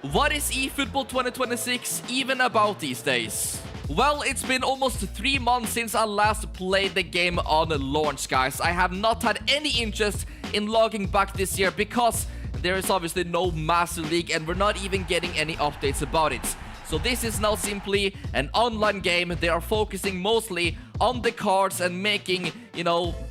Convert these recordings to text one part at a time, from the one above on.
What is eFootball 2026 even about these days? Well, it's been almost 3 months since I last played the game on launch, guys. I have not had any interest in logging back this year because there is obviously no Master League and we're not even getting any updates about it. So this is now simply an online game. They are focusing mostly on the cards and making,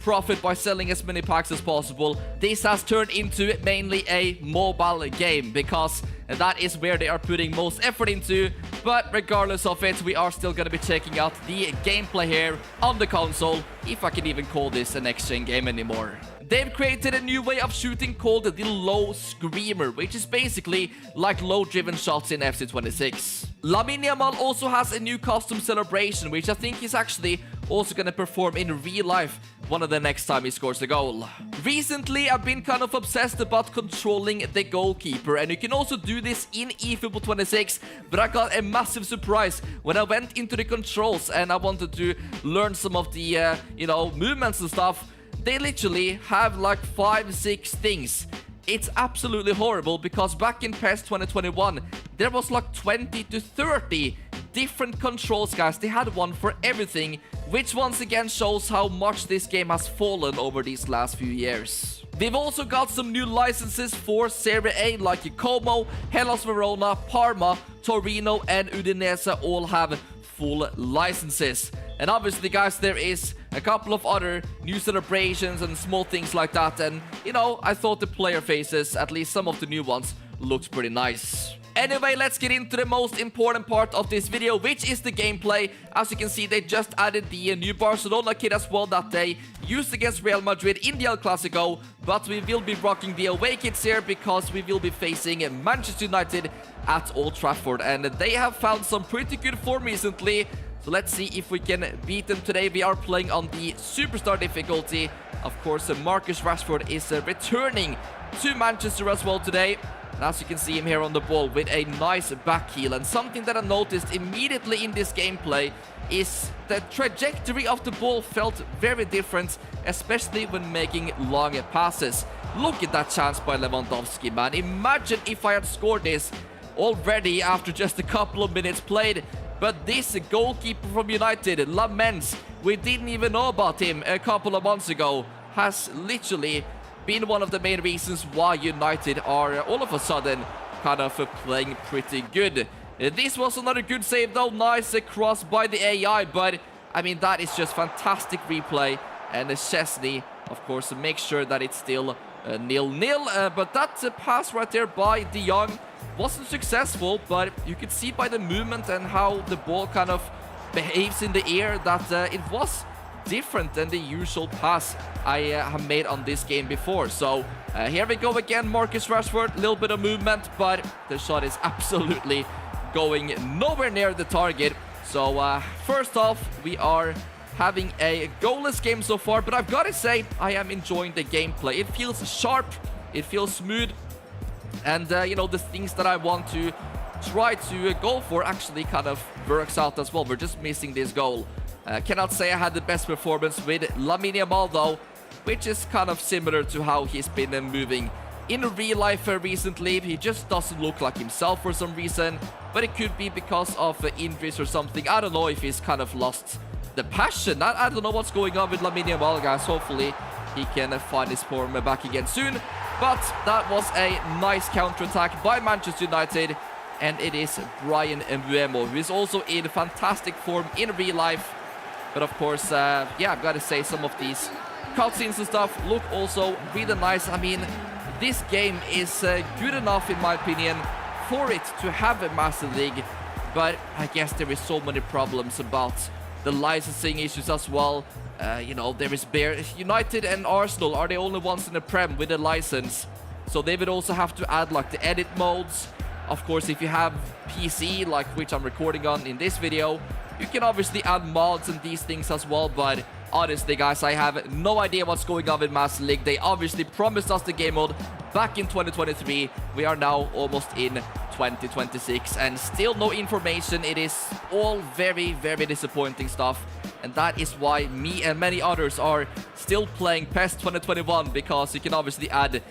profit by selling as many packs as possible. This has turned into mainly a mobile game because that is where they are putting most effort into. But regardless of it, we are still going to be checking out the gameplay here on the console, if I can even call this an next-gen game anymore. They've created a new way of shooting called the Low Screamer, which is basically like low-driven shots in FC26. Lamine Yamal also has a new custom celebration, which I think is actually also going to perform in real life one of the next time he scores a goal. Recently, I've been kind of obsessed about controlling the goalkeeper, and you can also do this in eFootball 26, but I got a massive surprise when I went into the controls and I wanted to learn some of the, movements and stuff. They literally have like 5-6 things. It's absolutely horrible because back in PES 2021, there was like 20 to 30 different controls, guys. They had one for everything, which once again shows how much this game has fallen over these last few years. They've also got some new licenses for Serie A like Como, Hellas Verona, Parma, Torino and Udinese all have full licenses. And obviously, guys, there is a couple of other new celebrations and small things like that. And, I thought the player faces, at least some of the new ones, looked pretty nice. Anyway, let's get into the most important part of this video, which is the gameplay. As you can see, they just added the new Barcelona kit as well that they used against Real Madrid in the El Clasico. But we will be rocking the away kits here because we will be facing Manchester United at Old Trafford. And they have found some pretty good form recently. So let's see if we can beat them today. We are playing on the Superstar difficulty. Of course, Marcus Rashford is returning to Manchester as well today. And as you can see him here on the ball with a nice back heel. And something that I noticed immediately in this gameplay is the trajectory of the ball felt very different, especially when making long passes. Look at that chance by Lewandowski, man. Imagine if I had scored this already after just a couple of minutes played. But this goalkeeper from United, Lamens, we didn't even know about him a couple of months ago, has literally been one of the main reasons why United are all of a sudden kind of playing pretty good. This was another good save though, nice cross by the AI, but I mean that is just fantastic replay. And Szczesny, of course, makes sure that it's still 0-0, but that pass right there by De Jong wasn't successful, but you could see by the movement and how the ball kind of behaves in the air that it was different than the usual pass I have made on this game before. So here we go again, Marcus Rashford, a little bit of movement, but the shot is absolutely going nowhere near the target. So first off, we are having a goalless game so far, but I've got to say, I am enjoying the gameplay. It feels sharp, it feels smooth, and the things that I want to try to go for actually kind of works out as well. We're just missing this goal. Cannot say I had the best performance with Lamine Yamal though, which is kind of similar to how he's been moving in real life recently. He just doesn't look like himself for some reason, but it could be because of injuries or something. I don't know if he's kind of lost the passion. I don't know what's going on with Lamine Yamal, guys. Hopefully he can find his form back again soon. But that was a nice counter-attack by Manchester United. And it is Bryan Mbeumo, who is also in fantastic form in real life. But of course, I've got to say some of these cutscenes and stuff look also really nice. I mean, this game is good enough, in my opinion, for it to have a Master League. But I guess there is so many problems about the licensing issues as well. There is United and Arsenal are the only ones in the Prem with a license. So they would also have to add like the edit modes. Of course, if you have PC, like which I'm recording on in this video, you can obviously add mods and these things as well. But honestly, guys, I have no idea what's going on with Master League. They obviously promised us the game mode back in 2023. We are now almost in 2026 and still no information. It is all very, very disappointing stuff. And that is why me and many others are still playing PES 2021, because you can obviously add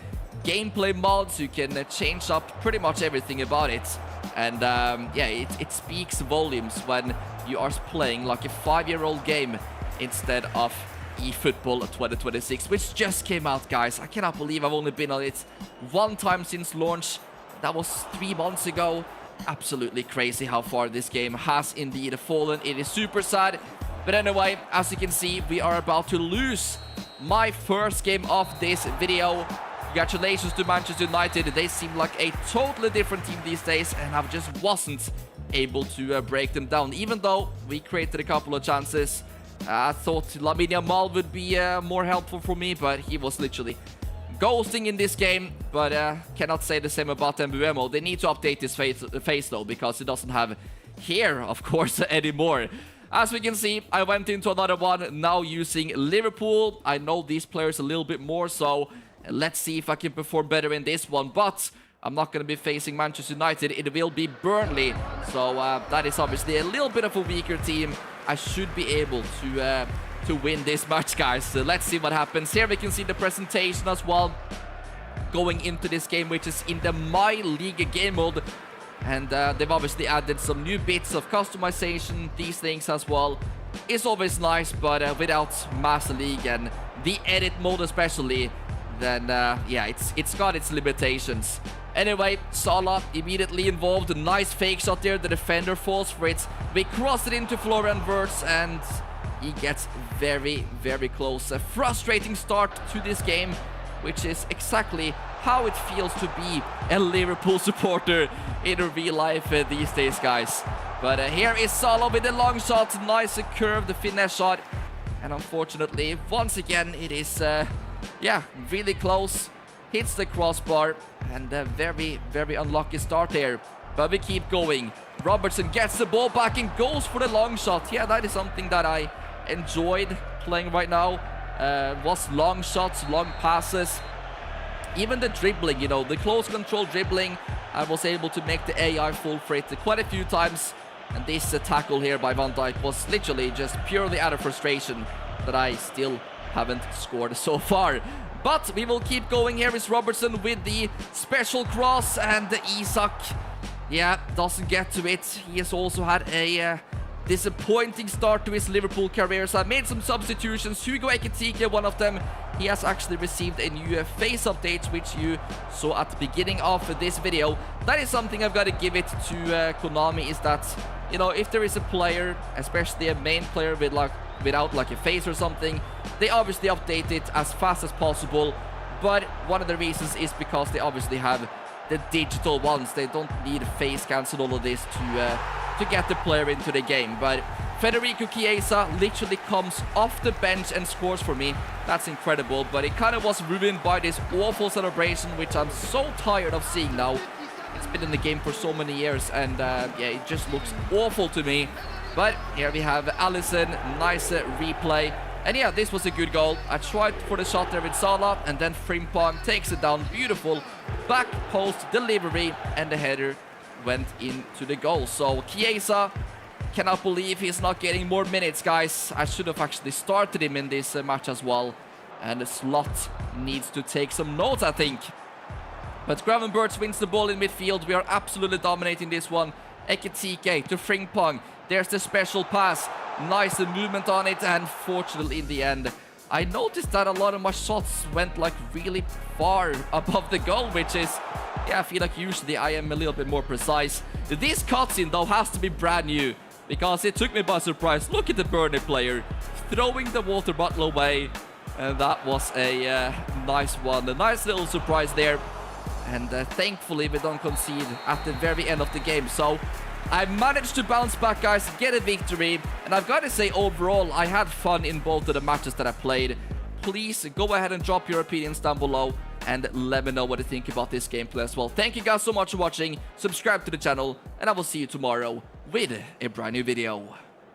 gameplay mods. You can change up pretty much everything about it. And yeah, it speaks volumes when you are playing like a 5-year-old game instead of eFootball 2026, which just came out, guys. I cannot believe I've only been on it one time since launch. That was 3 months ago. Absolutely crazy how far this game has indeed fallen. It is super sad. But anyway, as you can see, we are about to lose my first game of this video. Congratulations to Manchester United. They seem like a totally different team these days, and I just wasn't able to break them down. Even though we created a couple of chances, I thought Lamine Yamal would be more helpful for me, but he was literally ghosting in this game. But cannot say the same about Mbeumo. They need to update his face though, because he doesn't have hair, of course, anymore. As we can see, I went into another one, now using Liverpool. I know these players a little bit more, so let's see if I can perform better in this one. But I'm not going to be facing Manchester United. It will be Burnley. So that is obviously a little bit of a weaker team. I should be able to win this match, guys. So let's see what happens. Here we can see the presentation as well going into this game, which is in the My League game mode. And they've obviously added some new bits of customization, these things as well. It's always nice, but without Master League and the edit mode especially, then yeah, it's got its limitations. Anyway, Salah immediately involved. A nice fake shot there. The defender falls for it. We cross it into Florian Wirtz, and he gets very, very close. A frustrating start to this game, which is exactly how it feels to be a Liverpool supporter in real life these days, guys. But here is Salah with a long shot. Nice curve, the finesse shot. And unfortunately, once again, it is, yeah, really close. Hits the crossbar, and a very, very unlucky start here. But we keep going. Robertson gets the ball back and goes for the long shot. Yeah, that is something that I enjoyed playing right now. Was long shots, long passes. Even the dribbling, you know, the close control dribbling. I was able to make the AI fall for it quite a few times. And this tackle here by Van Dijk was literally just purely out of frustration that I still haven't scored so far. But we will keep going. Here is Robertson with the special cross, and Isak, yeah, doesn't get to it. He has also had a disappointing start to his Liverpool career, so I made some substitutions. Hugo Ekitike, one of them, he has actually received a new face update, which you saw at the beginning of this video. That is something I've got to give it to Konami, is that, you know, if there is a player, especially a main player with without like a face or something, they obviously update it as fast as possible. But one of the reasons is because they obviously have the digital ones. They don't need face scans and all of this to get the player into the game. But Federico Chiesa literally comes off the bench and scores for me. That's incredible, but it kind of was ruined by this awful celebration, which I'm so tired of seeing now. It's been in the game for so many years, and yeah, it just looks awful to me. But here we have Alisson, nice replay. And yeah, this was a good goal. I tried for the shot there with Salah, and then Frimpong takes it down. Beautiful back post delivery, and the header went into the goal. So Chiesa, cannot believe he's not getting more minutes, guys. I should have actually started him in this match as well. And the slot needs to take some notes, I think. But Gravenberch wins the ball in midfield. We are absolutely dominating this one. Ekitike to Frimpong. There's the special pass. Nice movement on it, and fortunately in the end, I noticed that a lot of my shots went like really far above the goal, which is, yeah, I feel like usually I am a little bit more precise. This cutscene though has to be brand new, because it took me by surprise. Look at the Burnley player throwing the water bottle away, and that was a nice one. A nice little surprise there, and thankfully we don't concede at the very end of the game. So I managed to bounce back, guys, get a victory. And I've got to say, overall, I had fun in both of the matches that I played. Please go ahead and drop your opinions down below and let me know what you think about this gameplay as well. Thank you guys so much for watching. Subscribe to the channel, and I will see you tomorrow with a brand new video.